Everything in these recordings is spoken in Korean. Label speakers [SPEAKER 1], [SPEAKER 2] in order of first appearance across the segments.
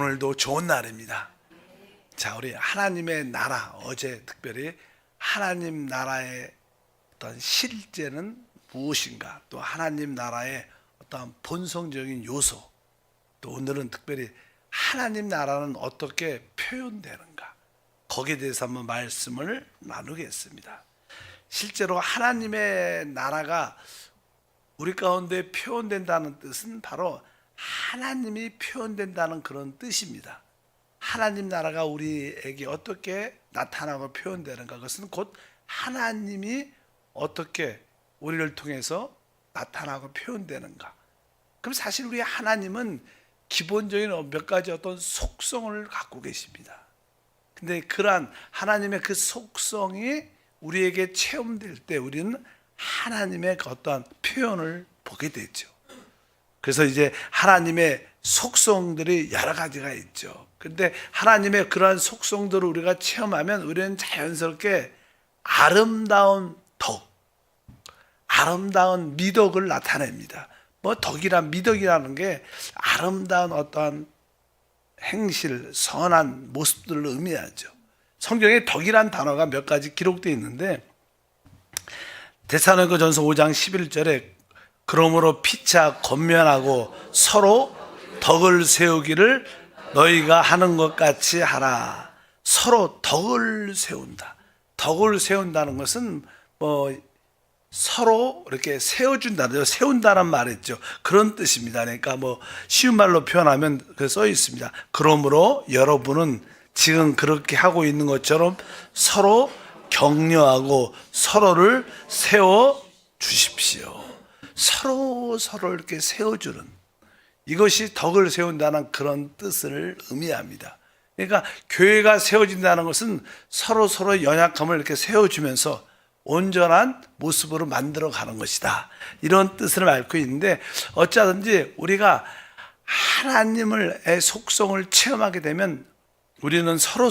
[SPEAKER 1] 오늘도 좋은 날입니다. 자, 우리 하나님의 나라, 어제 특별히 하나님 나라의 어떤 실제는 무엇인가, 또 하나님 나라의 어떤 본성적인 요소, 또 오늘은 특별히 하나님 나라는 어떻게 표현되는가, 거기에 대해서 한번 말씀을 나누겠습니다. 실제로 하나님의 나라가 우리 가운데 표현된다는 뜻은 바로 하나님이 표현된다는 그런 뜻입니다. 하나님 나라가 우리에게 어떻게 나타나고 표현되는가, 그것은 곧 하나님이 어떻게 우리를 통해서 나타나고 표현되는가. 그럼 사실 우리 하나님은 기본적인 몇 가지 어떤 속성을 갖고 계십니다. 근데 그러한 하나님의 그 속성이 우리에게 체험될 때 우리는 하나님의 그 어떠한 표현을 보게 되죠. 그래서 이제 하나님의 속성들이 여러 가지가 있죠. 근데 하나님의 그러한 속성들을 우리가 체험하면 우리는 자연스럽게 아름다운 덕, 아름다운 미덕을 나타냅니다. 뭐 덕이란, 미덕이라는 게 아름다운 어떠한 행실, 선한 모습들을 의미하죠. 성경에 덕이란 단어가 몇 가지 기록되어 있는데, 데살로니가전서 5장 11절에 그러므로 피차 권면하고 서로 덕을 세우기를 너희가 하는 것 같이 하라. 서로 덕을 세운다. 덕을 세운다는 것은 뭐 서로 이렇게 세워준다, 세운다는 말이죠. 그런 뜻입니다. 그러니까 뭐 쉬운 말로 표현하면 그 써 있습니다. 그러므로 여러분은 지금 그렇게 하고 있는 것처럼 서로 격려하고 서로를 세워 주십시오. 서로 이렇게 세워주는, 이것이 덕을 세운다는 그런 뜻을 의미합니다. 그러니까 교회가 세워진다는 것은 서로 연약함을 이렇게 세워주면서 온전한 모습으로 만들어가는 것이다, 이런 뜻을 앓고 있는데, 어쩌든지 우리가 하나님의 속성을 체험하게 되면 우리는 서로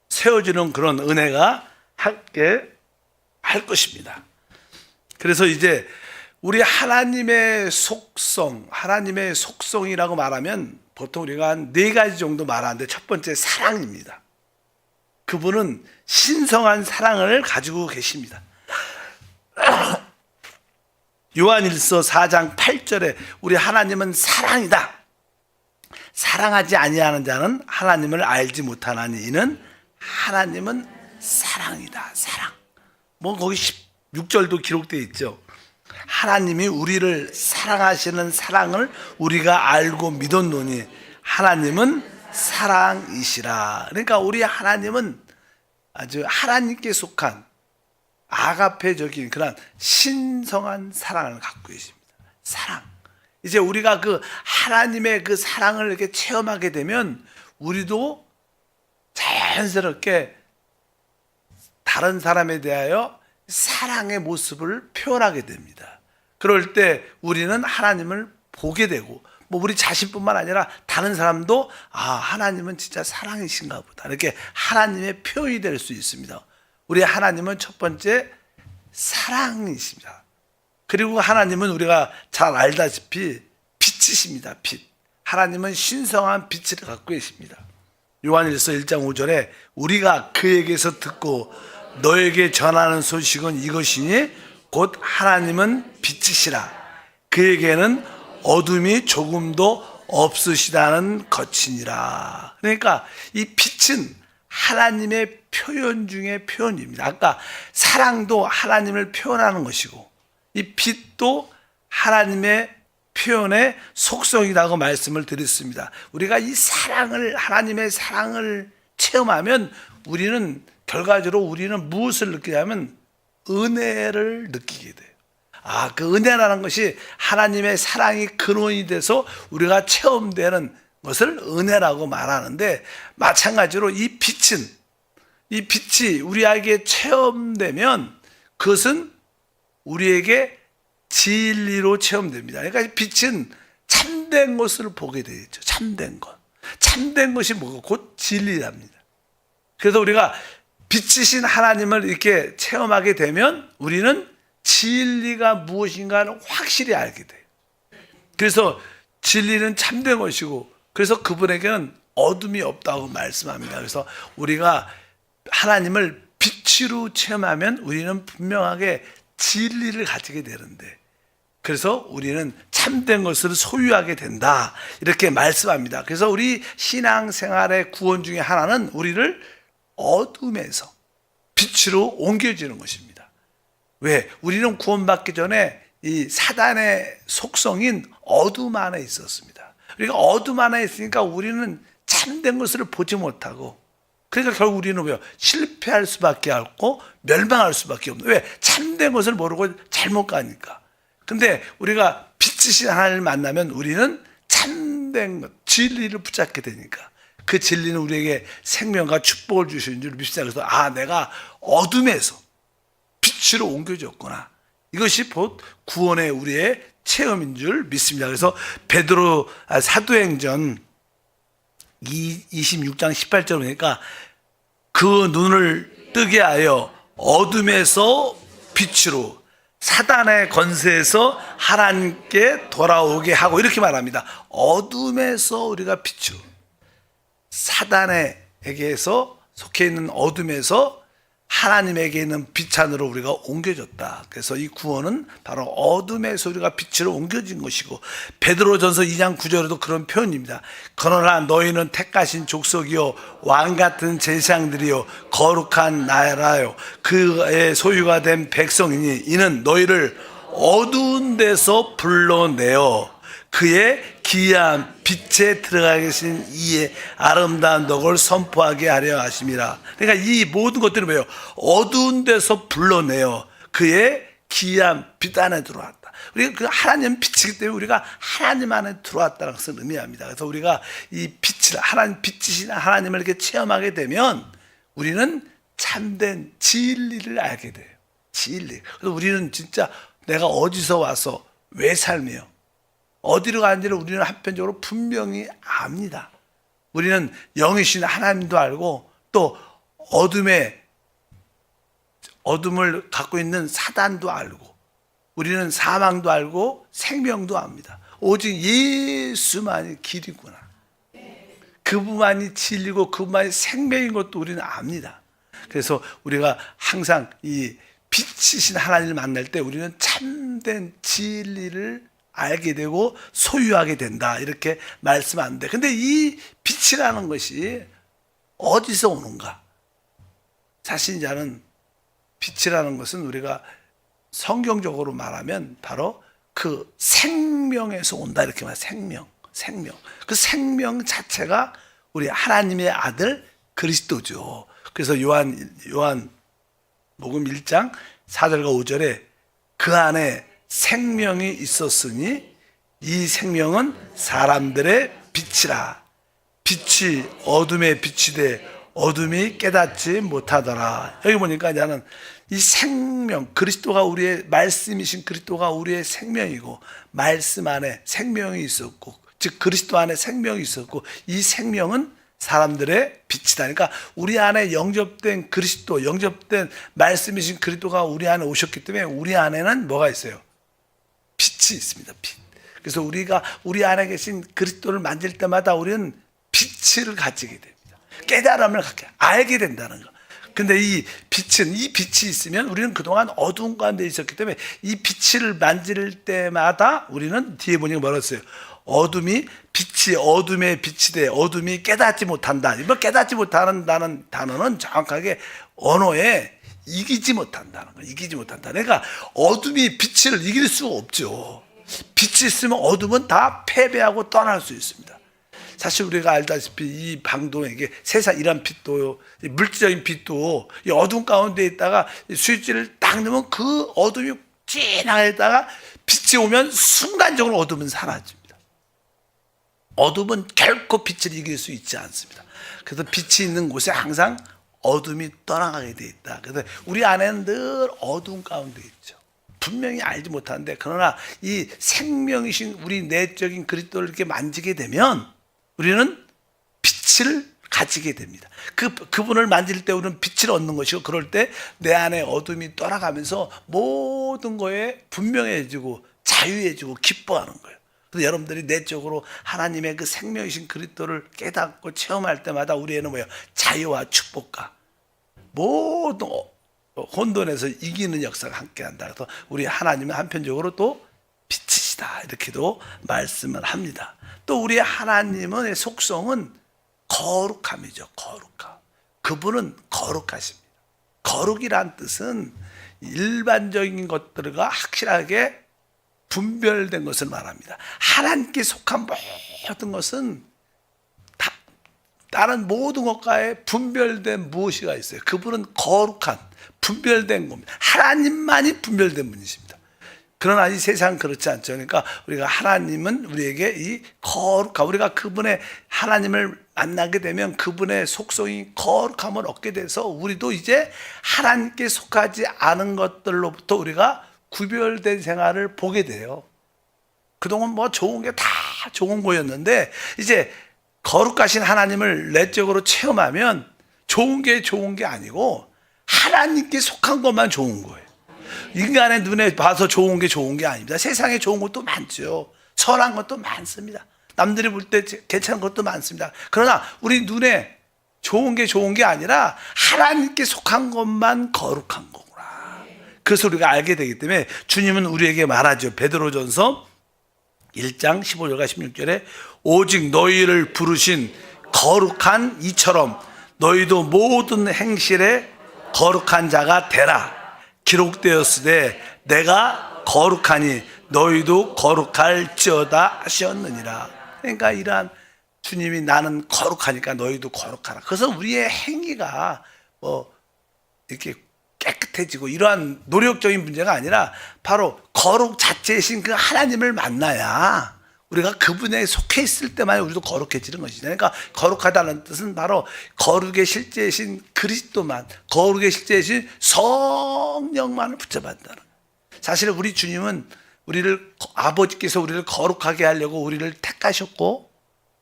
[SPEAKER 1] 세워주는 그런 은혜가 함께 할 것입니다. 그래서 이제 우리 하나님의 속성이라고 말하면 보통 우리가 한 4가지 정도 말하는데, 첫 번째 사랑입니다. 그분은 신성한 사랑을 가지고 계십니다. 요한일서 4장 8절에 우리 하나님은 사랑이다. 사랑하지 아니하는 자는 하나님을 알지 못하나니 이는 하나님은 사랑이다. 사랑. 뭐 거기 16절도 기록되어 있죠. 하나님이 우리를 사랑하시는 사랑을 우리가 알고 믿었노니 하나님은 사랑이시라. 그러니까 우리 하나님은 아주 하나님께 속한 아가페적인 그런 신성한 사랑을 갖고 계십니다. 사랑. 이제 우리가 그 하나님의 그 사랑을 이렇게 체험하게 되면 우리도 자연스럽게 다른 사람에 대하여 사랑의 모습을 표현하게 됩니다. 그럴 때 우리는 하나님을 보게 되고, 뭐 우리 자신뿐만 아니라 다른 사람도 하나님은 진짜 사랑이신가 보다, 이렇게 하나님의 표현이 될 수 있습니다. 우리 하나님은 첫 번째 사랑이십니다. 그리고 하나님은 우리가 잘 알다시피 빛이십니다. 빛. 하나님은 신성한 빛을 갖고 계십니다. 요한일서 1장 5절에 우리가 그에게서 듣고 너에게 전하는 소식은 이것이니 곧 하나님은 빛이시라. 그에게는 어둠이 조금도 없으시다는 것이니라. 그러니까 이 빛은 하나님의 표현 중에 표현입니다. 아까 사랑도 하나님을 표현하는 것이고, 이 빛도 하나님의 표현의 속성이라고 말씀을 드렸습니다. 우리가 이 사랑을, 하나님의 사랑을 체험하면 우리는 결과적으로 우리는 무엇을 느끼냐면 은혜를 느끼게 돼요. 그 은혜라는 것이 하나님의 사랑이 근원이 돼서 우리가 체험되는 것을 은혜라고 말하는데, 마찬가지로 이 빛이 우리에게 체험되면 그것은 우리에게 진리로 체험됩니다. 그러니까 빛은 참된 것을 보게 되죠. 참된 것. 참된 것이 뭐고 곧 진리랍니다. 그래서 우리가 빛이신 하나님을 이렇게 체험하게 되면 우리는 진리가 무엇인가를 확실히 알게 돼요. 그래서 진리는 참된 것이고, 그래서 그분에게는 어둠이 없다고 말씀합니다. 그래서 우리가 하나님을 빛으로 체험하면 우리는 분명하게 진리를 가지게 되는데, 그래서 우리는 참된 것을 소유하게 된다, 이렇게 말씀합니다. 그래서 우리 신앙생활의 구원 중에 하나는 우리를 어둠에서 빛으로 옮겨지는 것입니다. 왜? 우리는 구원받기 전에 이 사단의 속성인 어둠 안에 있었습니다. 우리가 어둠 안에 있으니까 우리는 참된 것을 보지 못하고, 그러니까 결국 우리는 왜요? 실패할 수밖에 없고 멸망할 수밖에 없는. 왜? 참된 것을 모르고 잘못 가니까. 근데 우리가 빛이신 하나님을 만나면 우리는 참된 것, 진리를 붙잡게 되니까 그 진리는 우리에게 생명과 축복을 주시는 줄 믿습니다. 그래서 내가 어둠에서 빛으로 옮겨졌구나. 이것이 곧 구원의 우리의 체험인 줄 믿습니다. 그래서 베드로 사도행전 26장 18절 보니까 그 눈을 뜨게 하여 어둠에서 빛으로 사단의 권세에서 하나님께 돌아오게 하고, 이렇게 말합니다. 어둠에서 우리가 빛으로, 사단에게서 속해 있는 어둠에서 하나님에게 있는 빛 안으로 우리가 옮겨졌다. 그래서 이 구원은 바로 어둠에서 우리가 빛으로 옮겨진 것이고, 베드로전서 2장 9절에도 그런 표현입니다. 그러나 너희는 택하신 족속이요 왕 같은 제사장들이요 거룩한 나라요 그의 소유가 된 백성이니 이는 너희를 어두운 데서 불러내어 그의 기이한 빛에 들어가 계신 이의 아름다운 덕을 선포하게 하려 하심이라. 그러니까 이 모든 것들은 왜요? 어두운 데서 불러내어 그의 기이한 빛 안에 들어왔다. 우리가 그 하나님 빛이기 때문에 우리가 하나님 안에 들어왔다는 것을 의미합니다. 그래서 우리가 이 빛을, 하나님 빛이신 하나님을 이렇게 체험하게 되면 우리는 참된 진리를 알게 돼요. 진리. 그래서 우리는 진짜 내가 어디서 와서 왜 살며 어디로 가는지를 우리는 한편적으로 분명히 압니다. 우리는 영이신 하나님도 알고 또 어둠을 갖고 있는 사단도 알고, 우리는 사망도 알고 생명도 압니다. 오직 예수만이 길이구나, 그분만이 진리고 그분만이 생명인 것도 우리는 압니다. 그래서 우리가 항상 이 빛이신 하나님을 만날 때 우리는 참된 진리를 알게 되고 소유하게 된다, 이렇게 말씀하는데, 근데 이 빛이라는 것이 어디서 오는가? 사실 저는 빛이라는 것은 우리가 성경적으로 말하면 바로 그 생명에서 온다, 이렇게 말해요. 생명. 그 생명 자체가 우리 하나님의 아들 그리스도죠. 그래서 요한 복음 1장 4절과 5절에 그 안에 생명이 있었으니 이 생명은 사람들의 빛이라. 빛이 어둠에 빛이 돼 어둠이 깨닫지 못하더라. 여기 보니까 나는 이 생명, 그리스도가 우리의 말씀이신 그리스도가 우리의 생명이고, 말씀 안에 생명이 있었고, 즉 그리스도 안에 생명이 있었고, 이 생명은 사람들의 빛이다. 그러니까 우리 안에 영접된 그리스도, 영접된 말씀이신 그리스도가 우리 안에 오셨기 때문에 우리 안에는 뭐가 있어요? 빛이 있습니다. 빛. 그래서 우리가 우리 안에 계신 그리스도를 만질 때마다 우리는 빛을 가지게 됩니다. 깨달음을 갖게, 알게 된다는 거. 근데 이 빛이 있으면 우리는 그동안 어두운 가운데 있었기 때문에 이 빛을 만질 때마다 우리는 뒤에 보니까 뭐라 했어요? 빛이 어둠에 빛이 돼 어둠이 깨닫지 못한다. 뭐 깨닫지 못한다는 단어는 정확하게 언어에 이기지 못한다는 거. 이기지 못한다. 그러니까 어둠이 빛을 이길 수가 없죠. 빛이 있으면 어둠은 다 패배하고 떠날 수 있습니다. 사실 우리가 알다시피 이 방도, 이게 세상 이런 빛도, 물질적인 빛도 이 어둠 가운데 있다가 스위치를 딱 넣으면 그 어둠이 진하게 있다가 빛이 오면 순간적으로 어둠은 사라집니다. 어둠은 결코 빛을 이길 수 있지 않습니다. 그래서 빛이 있는 곳에 항상 어둠이 떠나가게 돼 있다. 그래서 우리 안에는 늘 어둠 가운데 있죠. 분명히 알지 못하는데, 그러나 이 생명이신 우리 내적인 그리스도를 이렇게 만지게 되면 우리는 빛을 가지게 됩니다. 그분을 만질 때 우리는 빛을 얻는 것이고, 그럴 때 내 안에 어둠이 떠나가면서 모든 거에 분명해지고 자유해지고 기뻐하는 거예요. 그래서 여러분들이 내적으로 하나님의 그 생명이신 그리스도를 깨닫고 체험할 때마다 우리에는 뭐예요? 자유와 축복과 모든 혼돈에서 이기는 역사가 함께한다. 그래서 우리 하나님은 한편적으로 또 빛이시다 이렇게도 말씀을 합니다. 또 우리 하나님의 속성은 거룩함이죠. 거룩함. 그분은 거룩하십니다. 거룩이란 뜻은 일반적인 것들과 확실하게 분별된 것을 말합니다. 하나님께 속한 모든 것은 다른 모든 것과의 분별된 무엇이가 있어요. 그분은 거룩한 분별된 겁니다. 하나님만이 분별된 분이십니다. 그러나 이 세상은 그렇지 않죠. 그러니까 우리가 하나님은 우리에게 이 거룩함, 우리가 그분의 하나님을 만나게 되면 그분의 속성이 거룩함을 얻게 돼서 우리도 이제 하나님께 속하지 않은 것들로부터 우리가 구별된 생활을 보게 돼요. 그동안 뭐 좋은 게 다 좋은 거였는데 이제 거룩하신 하나님을 내적으로 체험하면 좋은 게 아니고 하나님께 속한 것만 좋은 거예요. 인간의 눈에 봐서 좋은 게 아닙니다. 세상에 좋은 것도 많죠. 선한 것도 많습니다. 남들이 볼 때 괜찮은 것도 많습니다. 그러나 우리 눈에 좋은 게 아니라 하나님께 속한 것만 거룩한 거구나. 그래서 우리가 알게 되기 때문에 주님은 우리에게 말하죠. 베드로전서 1장 15절과 16절에 오직 너희를 부르신 거룩한 이처럼 너희도 모든 행실에 거룩한 자가 되라. 기록되었으되 내가 거룩하니 너희도 거룩할지어다 하셨느니라. 그러니까 이러한 주님이 나는 거룩하니까 너희도 거룩하라. 그래서 우리의 행위가 뭐 이렇게 깨끗해지고 이러한 노력적인 문제가 아니라 바로 거룩 자체이신 그 하나님을 만나야 우리가 그분에 속해 있을 때만 우리도 거룩해지는 것이죠. 그러니까 거룩하다는 뜻은 바로 거룩의 실제이신 그리스도만, 거룩의 실제이신 성령만을 붙잡았다는 거예요. 사실 우리 주님은 아버지께서 우리를 거룩하게 하려고 우리를 택하셨고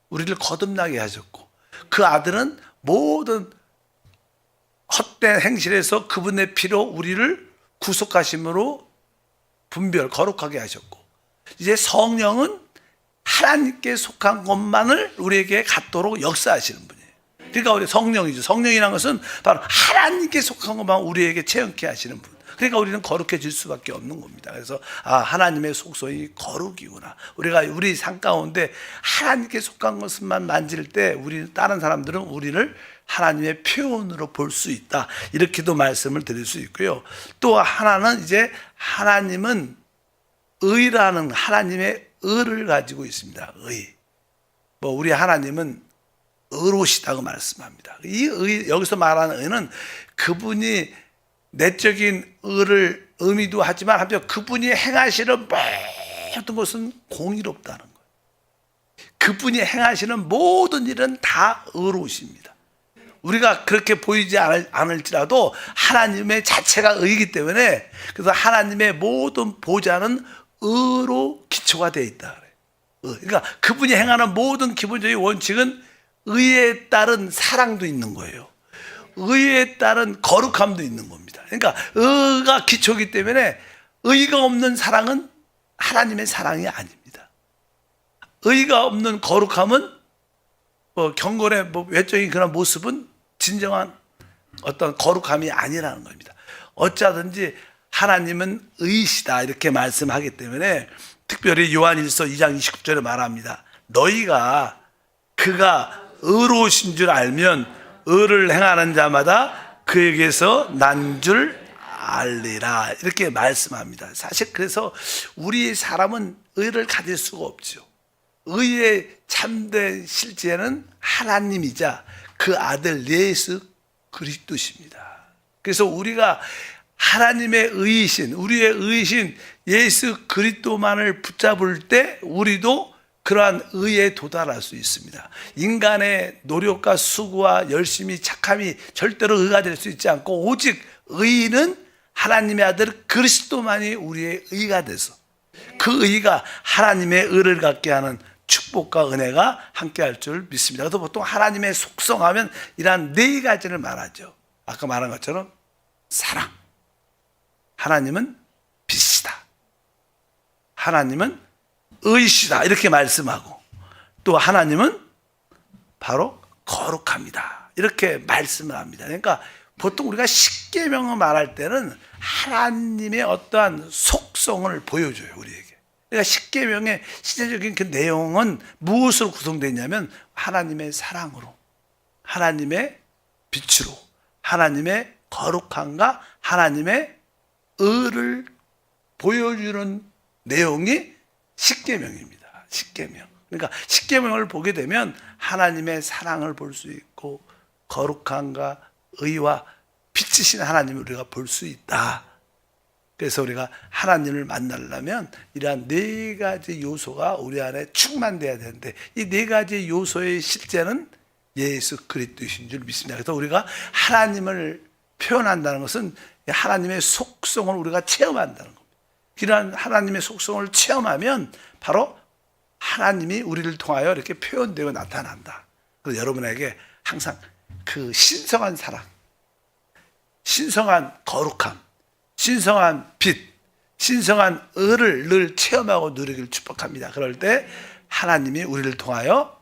[SPEAKER 1] 우리를 거듭나게 하셨고 그 아들은 모든 헛된 행실에서 그분의 피로 우리를 구속하심으로 거룩하게 하셨고 이제 성령은 하나님께 속한 것만을 우리에게 갖도록 역사하시는 분이에요. 그러니까 우리 성령이죠. 성령이라는 것은 바로 하나님께 속한 것만 우리에게 체험케 하시는 분. 그러니까 우리는 거룩해질 수밖에 없는 겁니다. 그래서 하나님의 속성이 거룩이구나. 우리가 우리 삶 가운데 하나님께 속한 것만 만질 때 다른 사람들은 우리를 하나님의 표현으로 볼 수 있다. 이렇게도 말씀을 드릴 수 있고요. 또 하나는 이제 하나님은 의라는 하나님의 의를 가지고 있습니다. 의. 우리 하나님은 의로우시다고 말씀합니다. 이 의, 여기서 말하는 의는 그분이 내적인 의를 의미도 하지만 한편 그분이 행하시는 모든 것은 공의롭다는 거예요. 그분이 행하시는 모든 일은 다 의로우십니다. 우리가 그렇게 보이지 않을지라도 하나님의 자체가 의이기 때문에 그래서 하나님의 모든 보좌는 의로 기초가 되어 있다. 그러니까 그분이 행하는 모든 기본적인 원칙은 의에 따른 사랑도 있는 거예요. 의에 따른 거룩함도 있는 겁니다. 그러니까 의가 기초이기 때문에 의가 없는 사랑은 하나님의 사랑이 아닙니다. 의가 없는 거룩함은 경건의 외적인 그런 모습은 진정한 어떤 거룩함이 아니라는 겁니다. 어쩌든지 하나님은 의시다 이렇게 말씀하기 때문에 특별히 요한일서 2장 29절에 말합니다. 너희가 그가 의로우신 줄 알면 의를 행하는 자마다 그에게서 난 줄 알리라 이렇게 말씀합니다. 사실 그래서 우리 사람은 의를 가질 수가 없죠. 의의 참된 실제는 하나님이자 그 아들 예수 그리스도십니다. 그래서 우리가 하나님의 의이신 우리의 의이신 예수 그리스도만을 붙잡을 때 우리도 그러한 의에 도달할 수 있습니다. 인간의 노력과 수고와 열심히 착함이 절대로 의가 될 수 있지 않고 오직 의는 하나님의 아들 그리스도만이 우리의 의가 돼서 그 의가 하나님의 의를 갖게 하는 축복과 은혜가 함께할 줄 믿습니다. 그래서 보통 하나님의 속성하면 이러한 네 가지를 말하죠. 아까 말한 것처럼 사랑, 하나님은 빛이다, 하나님은 의시다 이렇게 말씀하고, 또 하나님은 바로 거룩합니다 이렇게 말씀을 합니다. 그러니까 보통 우리가 십계명을 말할 때는 하나님의 어떠한 속성을 보여줘요, 우리에게. 그러니까 십계명의 시대적인 그 내용은 무엇으로 구성되어 있냐면 하나님의 사랑으로, 하나님의 빛으로, 하나님의 거룩함과 하나님의 의를 보여주는 내용이 십계명입니다. 십계명. 그러니까 십계명을 보게 되면 하나님의 사랑을 볼 수 있고 거룩함과 의와 빛이신 하나님을 우리가 볼 수 있다. 그래서 우리가 하나님을 만나려면 이러한 네 가지 요소가 우리 안에 충만돼야 되는데, 이 네 가지 요소의 실제는 예수 그리스도이신 줄 믿습니다. 그래서 우리가 하나님을 표현한다는 것은 하나님의 속성을 우리가 체험한다는 겁니다. 이러한 하나님의 속성을 체험하면 바로 하나님이 우리를 통하여 이렇게 표현되고 나타난다. 그래서 여러분에게 항상 그 신성한 사랑, 신성한 거룩함, 신성한 빛, 신성한 의를 늘 체험하고 누리기를 축복합니다. 그럴 때 하나님이 우리를 통하여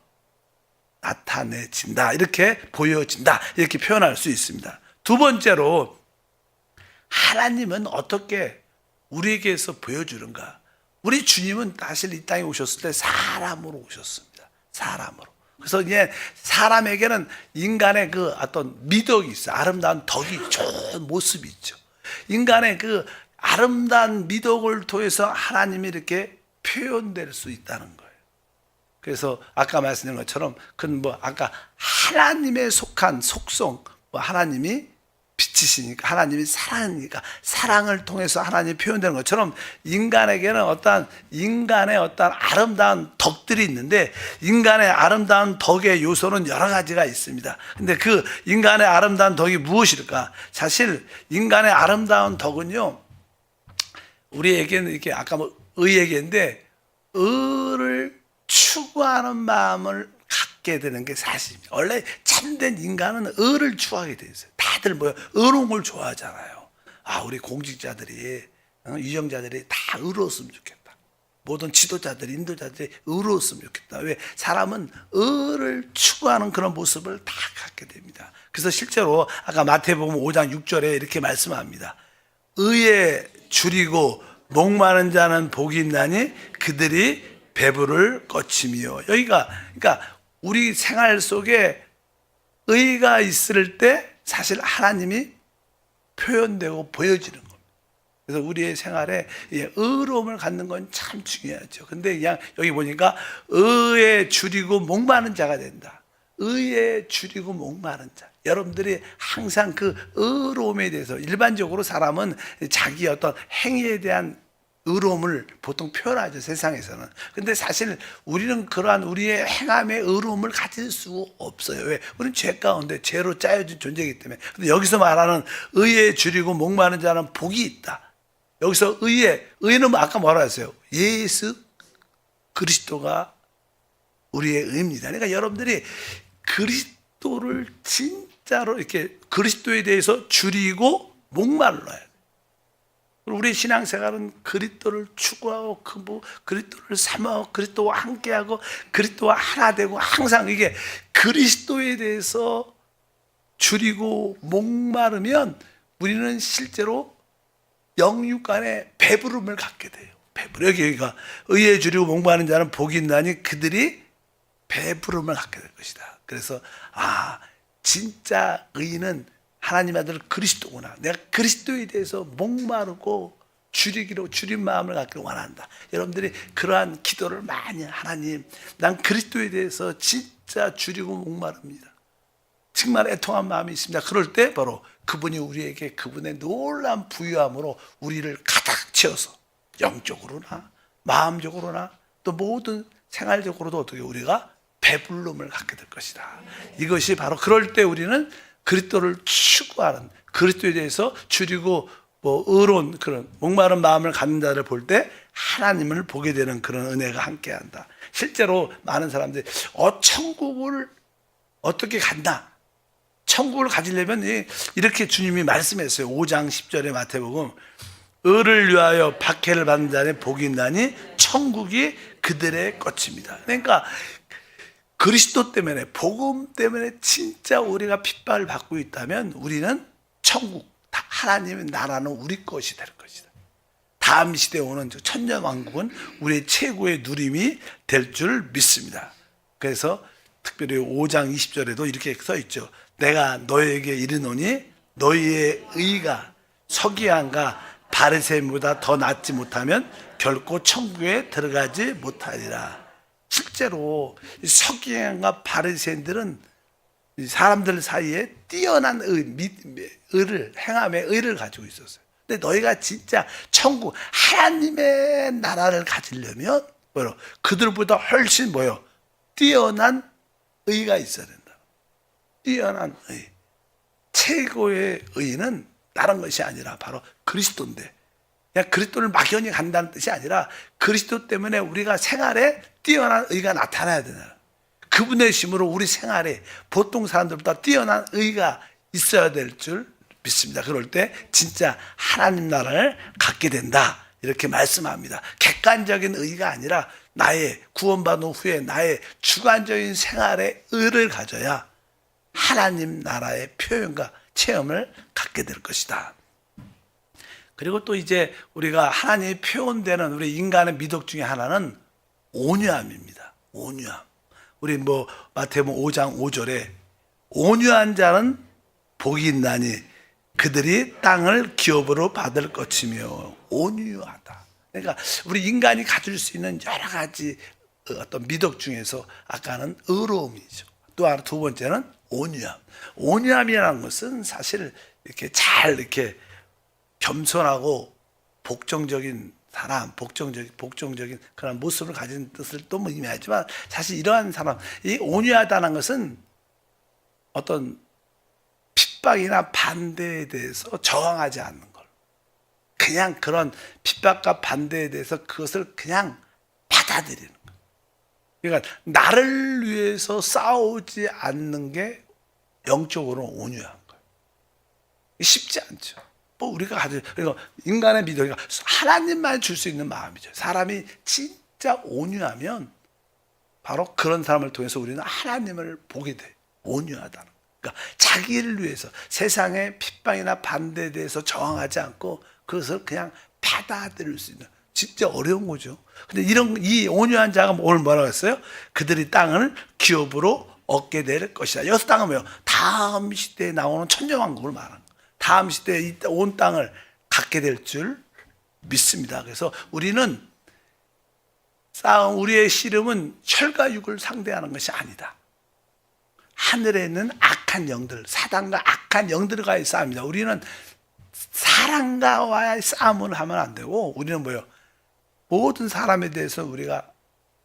[SPEAKER 1] 나타내진다, 이렇게 보여진다, 이렇게 표현할 수 있습니다. 두 번째로, 하나님은 어떻게 우리에게서 보여주는가? 우리 주님은 사실 이 땅에 오셨을 때 사람으로 오셨습니다. 사람으로. 그래서 이제 사람에게는 인간의 그 어떤 미덕이 있어요. 아름다운 덕이, 좋은 모습이 있죠. 인간의 그 아름다운 미덕을 통해서 하나님이 이렇게 표현될 수 있다는 거예요. 그래서 아까 말씀드린 것처럼 그건 아까 하나님에 속한 속성, 하나님이 빛이시니까, 하나님이 사랑이니까 사랑을 통해서 하나님이 표현되는 것처럼 인간에게는 인간의 아름다운 덕들이 있는데, 인간의 아름다운 덕의 요소는 여러 가지가 있습니다. 근데 그 인간의 아름다운 덕이 무엇일까? 사실 인간의 아름다운 덕은요, 우리에게는 이렇게 아까 의에게인데, 의를 추구하는 마음을 갖게 되는 게 사실입니다. 원래 참된 인간은 의를 추구하게 돼 있어요. 다들 의로운 걸 좋아하잖아요. 우리 공직자들이, 유정자들이 다 의로웠으면 좋겠다. 모든 지도자들이, 인도자들이 의로웠으면 좋겠다. 왜? 사람은 의를 추구하는 그런 모습을 다 갖게 됩니다. 그래서 실제로 아까 마태복음 5장 6절에 이렇게 말씀합니다. 의에 줄이고 목마른 자는 복이 있나니 그들이 배부를 거치며. 여기가 그러니까 우리 생활 속에 의가 있을 때 사실 하나님이 표현되고 보여지는 겁니다. 그래서 우리의 생활에 의로움을 갖는 건 참 중요하죠. 근데 그냥 여기 보니까 의에 줄이고 목마른 자가 된다. 의에 줄이고 목마른 자. 여러분들이 항상 그 의로움에 대해서, 일반적으로 사람은 자기 어떤 행위에 대한 의로움을 보통 표현하죠, 세상에서는. 근데 사실 우리는 그러한 우리의 행함의 의로움을 가질 수 없어요. 왜? 우리는 죄 가운데 죄로 짜여진 존재이기 때문에. 근데 여기서 말하는 의에 줄이고 목마른 자는 복이 있다. 여기서 의는 아까 뭐라 했어요? 예수 그리스도가 우리의 의입니다. 그러니까 여러분들이 그리스도를 진짜로 이렇게 그리스도에 대해서 줄이고 목말라야 돼요. 우리 신앙생활은 그리스도를 추구하고 그리스도를 삼아 그리스도와 함께하고 그리스도와 하나 되고, 항상 이게 그리스도에 대해서 줄이고 목마르면 우리는 실제로 영육 간의 배부름을 갖게 돼요. 여기가 의에 줄이고 목마른 자는 복이 있나니 그들이 배부름을 갖게 될 것이다. 그래서 진짜 의인은 하나님 아들 그리스도구나. 내가 그리스도에 대해서 목마르고 줄인 마음을 갖기를 원한다. 여러분들이 그러한 기도를 많이, 하나님, 난 그리스도에 대해서 진짜 줄이고 목마릅니다. 정말 애통한 마음이 있습니다. 그럴 때 바로 그분이 우리에게 그분의 놀라운 부유함으로 우리를 가득 채워서 영적으로나 마음적으로나 또 모든 생활적으로도 어떻게 우리가 배불름을 갖게 될 것이다. 이것이 바로 그럴 때 우리는 그리스도를 추구하는, 그리스도에 대해서 줄이고 의로운 그런 목마른 마음을 갖는 자를 볼 때 하나님을 보게 되는 그런 은혜가 함께한다. 실제로 많은 사람들이 천국을 어떻게 간다? 천국을 가지려면 이렇게 주님이 말씀했어요. 5장 10절에 마태복음, 의를 위하여 박해를 받는 자는 복이 있나니 천국이 그들의 꽃입니다. 그러니까 그리스도 때문에, 복음 때문에 진짜 우리가 핍박을 받고 있다면 우리는 천국, 하나님의 나라는 우리 것이 될 것이다. 다음 시대에 오는 천년왕국은 우리의 최고의 누림이 될 줄 믿습니다. 그래서 특별히 5장 20절에도 이렇게 써 있죠. 내가 너에게 이르노니 너희의 의가 서기관과 바리새인보다 더 낫지 못하면 결코 천국에 들어가지 못하리라. 실제로 서기관과 바리새인들은 사람들 사이에 뛰어난 의를, 행함의 의를 가지고 있었어요. 근데 너희가 진짜 천국, 하나님의 나라를 가지려면 뭐요? 그들보다 훨씬 뭐요? 뛰어난 의가 있어야 된다. 뛰어난 의. 최고의 의는 다른 것이 아니라 바로 그리스도인데, 그냥 그리스도를 막연히 간다는 뜻이 아니라 그리스도 때문에 우리가 생활에 뛰어난 의가 나타나야 되나. 그분의 힘으로 우리 생활에 보통 사람들보다 뛰어난 의가 있어야 될 줄 믿습니다. 그럴 때 진짜 하나님 나라를 갖게 된다, 이렇게 말씀합니다. 객관적인 의가 아니라 나의 구원받은 후에 나의 주관적인 생활의 의를 가져야 하나님 나라의 표현과 체험을 갖게 될 것이다. 그리고 또 이제 우리가 하나님이 표현되는 우리 인간의 미덕 중에 하나는 온유함입니다. 온유함. 우리 마태복음 5장 5절에 온유한 자는 복이 있나니 그들이 땅을 기업으로 받을 것이며, 온유하다. 그러니까 우리 인간이 가질 수 있는 여러 가지 어떤 미덕 중에서 아까는 의로움이죠. 또 하나, 두 번째는 온유함. 온유함이라는 것은 사실 이렇게 잘 이렇게 겸손하고 복종적인 사람, 복종적인 그런 모습을 가진 뜻을 또 의미하지만, 사실 이러한 사람, 이 온유하다는 것은 어떤 핍박이나 반대에 대해서 저항하지 않는 걸, 그냥 그런 핍박과 반대에 대해서 그것을 그냥 받아들이는 거예요. 그러니까 나를 위해서 싸우지 않는 게 영적으로 온유한 거예요. 쉽지 않죠. 우리가 가져, 그리고 인간의 믿음이 하나님만 줄 수 있는 마음이죠. 사람이 진짜 온유하면 바로 그런 사람을 통해서 우리는 하나님을 보게 돼. 온유하다는. 그러니까 자기를 위해서 세상의 핍박이나 반대에 대해서 저항하지 않고 그것을 그냥 받아들일 수 있는, 진짜 어려운 거죠. 근데 이 온유한 자가 오늘 뭐라고 했어요? 그들이 땅을 기업으로 얻게 될 것이다. 여기서 땅은 뭐예요? 다음 시대에 나오는 천년왕국을 말하는 거예요. 다음 시대에 온 땅을 갖게 될 줄 믿습니다. 그래서 우리는 우리의 씨름은 혈과 육을 상대하는 것이 아니다. 하늘에 있는 악한 영들, 사단과 악한 영들과의 싸움입니다. 우리는 사람과의 싸움을 하면 안 되고, 우리는 뭐예요? 모든 사람에 대해서 우리가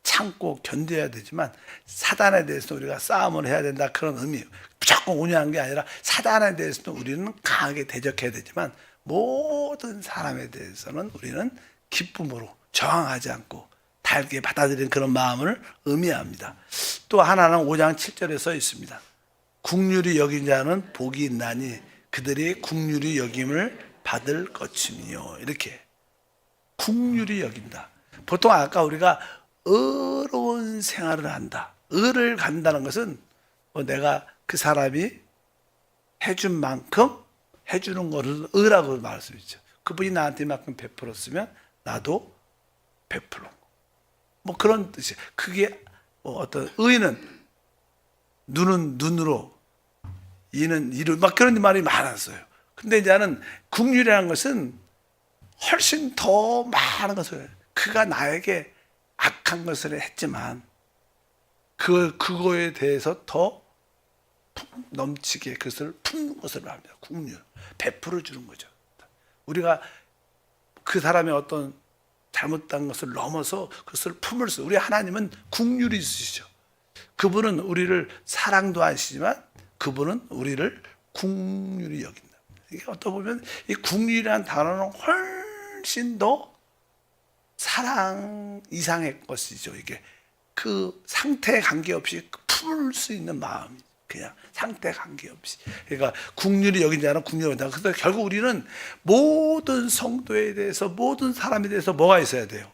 [SPEAKER 1] 참고 견뎌야 되지만 사단에 대해서 우리가 싸움을 해야 된다, 그런 의미. 무조건 온유한 게 아니라 사단에 대해서도 우리는 강하게 대적해야 되지만 모든 사람에 대해서는 우리는 기쁨으로 저항하지 않고 달게 받아들이는 그런 마음을 의미합니다. 또 하나는 5장 7절에 써 있습니다. 긍휼히 여긴 자는 복이 있나니 그들이 긍휼히 여김을 받을 것이며, 이렇게 긍휼히 여긴다. 보통 아까 우리가 의로운 생활을 한다, 의를 갖는다는 것은 내가 그 사람이 해준 만큼 해주는 것을 의라고 말할 수 있죠. 그분이 나한테 이만큼 베풀었으면 나도 베풀어. 그런 뜻이에요. 그게 어떤 의는 눈은 눈으로, 이는 이로, 그런 말이 많았어요. 근데 이제는 긍휼이라는 것은 훨씬 더 많은 것을, 그가 나에게 악한 것을 했지만 그거에 대해서 더 넘치게 그것을 품는 것을 말합니다. 긍휼, 베풀어 주는 거죠. 우리가 그 사람의 어떤 잘못된 것을 넘어서 그것을 품을 수, 우리 하나님은 긍휼이 있으시죠. 그분은 우리를 사랑도 하시지만 그분은 우리를 긍휼히 여긴다. 이게 어떻게 보면 이 긍휼이라는 단어는 훨씬 더 사랑 이상의 것이죠. 이게 그 상태에 관계없이 품을 수 있는 마음이, 그냥 상태 관계없이. 그러니까 긍휼히 여긴 자는 긍휼히 여긴다. 그래서 결국 우리는 모든 성도에 대해서, 모든 사람에 대해서 뭐가 있어야 돼요?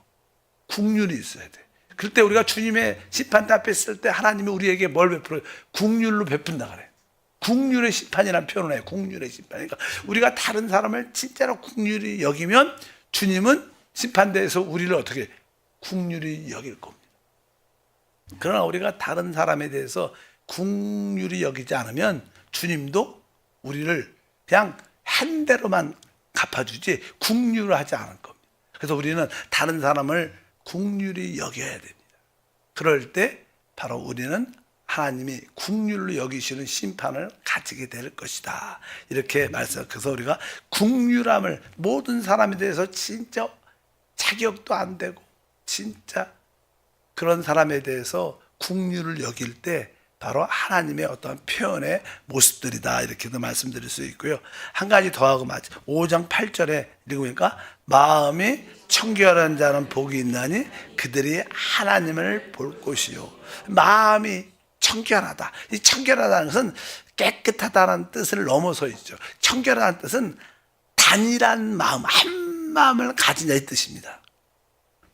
[SPEAKER 1] 긍휼이 있어야 돼. 그때 우리가 주님의 심판 앞에 있을 때 하나님이 우리에게 뭘 베풀어요? 국률로 베푼다 그래. 국률의 심판이라는 표현을 해요. 국률의 심판. 그러니까 우리가 다른 사람을 진짜로 국률이 여기면 주님은 심판대에서 우리를 어떻게 국률이 여길 겁니다. 그러나 우리가 다른 사람에 대해서 국률이 여기지 않으면 주님도 우리를 그냥 한 대로만 갚아주지 국률을 하지 않을 겁니다. 그래서 우리는 다른 사람을 국률이 여겨야 됩니다. 그럴 때 바로 우리는 하나님이 국률로 여기시는 심판을 가지게 될 것이다. 이렇게 말씀. 그래서 우리가 국률함을 모든 사람에 대해서 진짜 자격도 안 되고 진짜 그런 사람에 대해서 국률을 여길 때 바로 하나님의 어떤 표현의 모습들이다. 이렇게도 말씀드릴 수 있고요. 한 가지 더 하고 맞지. 5장 8절에 읽으니까 마음이 청결한 자는 복이 있나니 그들이 하나님을 볼 것이요. 마음이 청결하다. 이 청결하다는 것은 깨끗하다는 뜻을 넘어서 있죠. 청결하다는 뜻은 단일한 마음, 한 마음을 가진다 이 뜻입니다.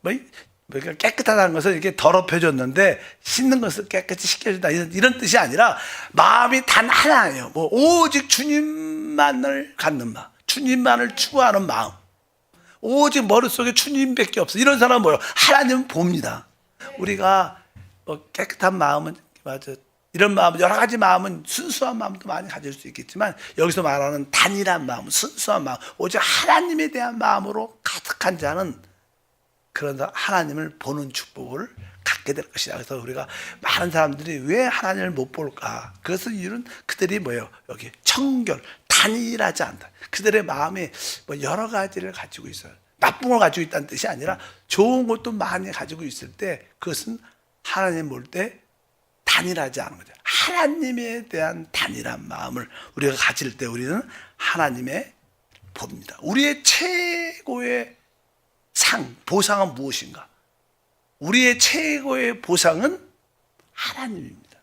[SPEAKER 1] 그러니까 깨끗하다는 것은 이렇게 더럽혀졌는데 씻는 것을 깨끗이 씻겨준다 이런 뜻이 아니라 마음이 단 하나예요. 오직 주님만을 갖는 마음, 주님만을 추구하는 마음, 오직 머릿속에 주님밖에 없어. 이런 사람은 뭐예요? 하나님은 봅니다. 우리가 깨끗한 마음은 맞아. 이런 마음, 여러 가지 마음은 순수한 마음도 많이 가질 수 있겠지만 여기서 말하는 단일한 마음, 순수한 마음, 오직 하나님에 대한 마음으로 가득한 자는 그런 하나님을 보는 축복을 갖게 될 것이다. 그래서 우리가 많은 사람들이 왜 하나님을 못 볼까? 그것은 이유는 그들이 뭐예요? 여기 청결, 단일하지 않다. 그들의 마음이 여러 가지를 가지고 있어요. 나쁜 걸 가지고 있다는 뜻이 아니라 좋은 것도 많이 가지고 있을 때 그것은 하나님 볼 때 단일하지 않은 거죠. 하나님에 대한 단일한 마음을 우리가 가질 때 우리는 하나님의 봅니다. 우리의 최고의 보상은 무엇인가? 우리의 최고의 보상은 하나님입니다.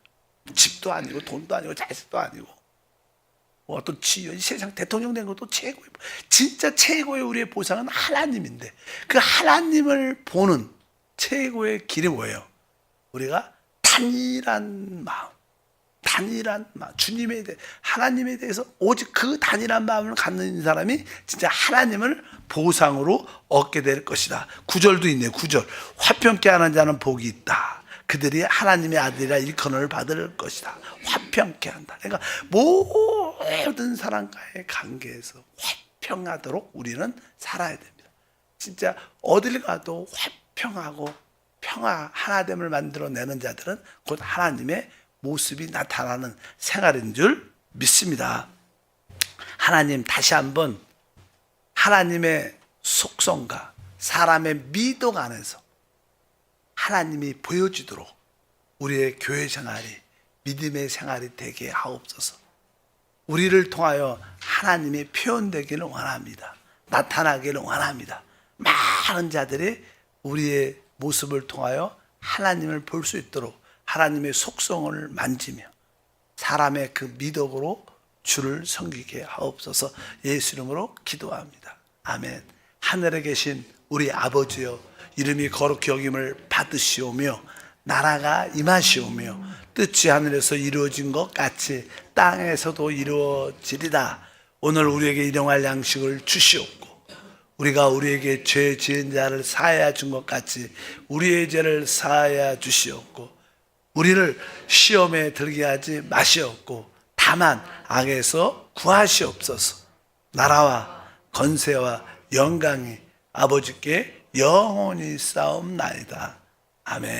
[SPEAKER 1] 집도 아니고 돈도 아니고 자식도 아니고 어떤 지연 세상 대통령 된 것도 최고의 진짜 최고의 우리의 보상은 하나님인데 그 하나님을 보는 최고의 길이 뭐예요? 우리가 단일한 마음, 주님에 대해 하나님에 대해서 오직 그 단일한 마음을 갖는 사람이 진짜 하나님을 보상으로 얻게 될 것이다. 9절도 있네요. 9절. 화평케 하는 자는 복이 있다. 그들이 하나님의 아들이라 일컬음을 받을 것이다. 화평케 한다. 그러니까 모든 사람과의 관계에서 화평하도록 우리는 살아야 됩니다. 진짜 어딜 가도 화평하고 하나됨을 만들어내는 자들은 곧 하나님의 모습이 나타나는 생활인 줄 믿습니다. 하나님 다시 한번 하나님의 속성과 사람의 미덕 안에서 하나님이 보여지도록 우리의 교회 생활이 믿음의 생활이 되게 하옵소서. 우리를 통하여 하나님이 표현되기를 원합니다. 나타나기를 원합니다. 많은 자들이 우리의 모습을 통하여 하나님을 볼 수 있도록 하나님의 속성을 만지며 사람의 그 미덕으로 주를 섬기게 하옵소서. 예수 이름으로 기도합니다. 아멘. 하늘에 계신 우리 아버지여, 이름이 거룩히 여김을 받으시오며 나라가 임하시오며 뜻이 하늘에서 이루어진 것 같이 땅에서도 이루어지리다. 오늘 우리에게 일용할 양식을 주시옵고 우리가 우리에게 죄 지은 자를 사하여 준 것 같이 우리의 죄를 사하여 주시옵고 우리를 시험에 들게 하지 마시옵고 다만 악에서 구하시옵소서. 나라와 건세와 영광이 아버지께 영원히 싸움나이다. 아멘.